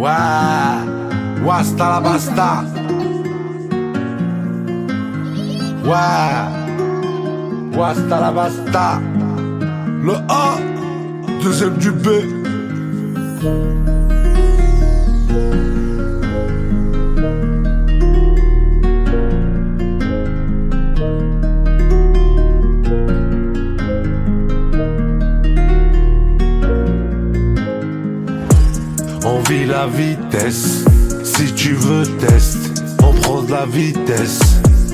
Ouais, Wasta la basta. Ouais, Wasta la basta. Le A, deuxième du B. On vit la vitesse, si tu veux test, on prend de la vitesse,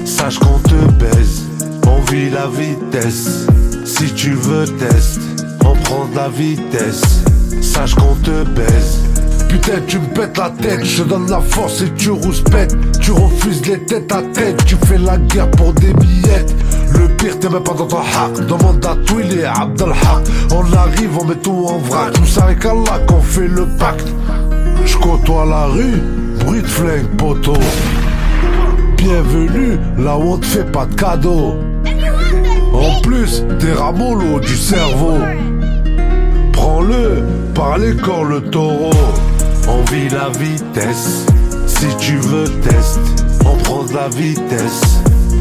sache qu'on te baise. On vit la vitesse, si tu veux test, on prend de la vitesse, sache qu'on te baise. Putain tu me pètes la tête, je te donne la force et tu rouspètes. Tu refuses les têtes à tête, tu fais la guerre pour des billettes. Le pire t'es même pas dans ton haq, demande à tout il est Abdelhaq. On arrive, on met tout en vrac, nous c'est avec Allah qu'on fait le pacte. Je côtoie la rue, bruit de flingue poteau. Bienvenue là où on te fait pas de cadeaux. En plus t'es ramolo du cerveau. Prends-le par les corps le taureau. On vit la vitesse, si tu veux test, on prend de la vitesse,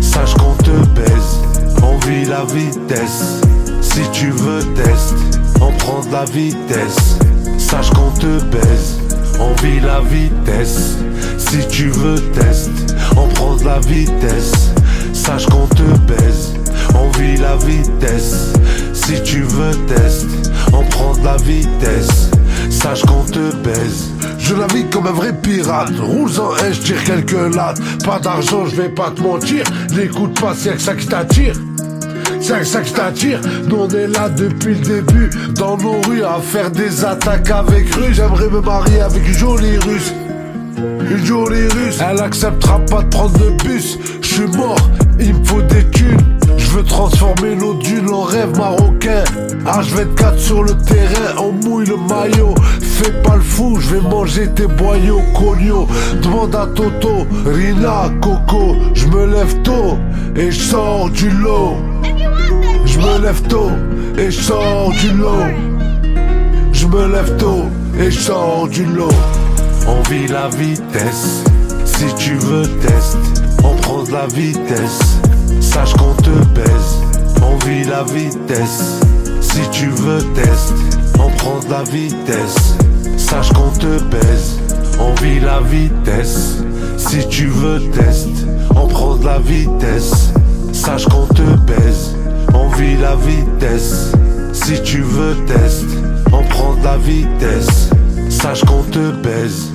sache qu'on te baise. On vit la vitesse, si tu veux test, on prend de la vitesse, sache qu'on te baise. On vit la vitesse, si tu veux test, on prend de la vitesse, sache qu'on te baise. On vit la vitesse, si tu veux test, on prend de la vitesse, sache qu'on te baise. Je la vis comme un vrai pirate, roule en haine, je tire quelques lattes. Pas d'argent, je vais pas te mentir, n'écoute pas, c'est que ça qui t'attire. C'est ça qui t'attire, nous on est là depuis le début, dans nos rues à faire des attaques avec rue. J'aimerais me marier avec une jolie russe, une jolie russe. Elle acceptera pas de prendre de bus, je suis mort, il me faut des thunes. Je veux transformer l'eau d'une en rêve marocain. H24 sur le terrain, on mouille le maillot. Fais pas le fou, je vais manger tes boyaux cognos. Demande à Toto, Rina, Coco. Je me lève tôt et je sors du lot. Je me lève tôt et je sors du lot. Je me lève tôt et je sors du lot. On vit la vitesse, si tu veux test, on prend de la vitesse, sache qu'on te baise. On vit la vitesse, si tu veux test, on prend de la vitesse, sache qu'on te baise. On vit la vitesse, si tu veux test, on prend de la vitesse, sache qu'on te baise. On vit la vitesse, si tu veux test, on prend de la vitesse, sache qu'on te baise.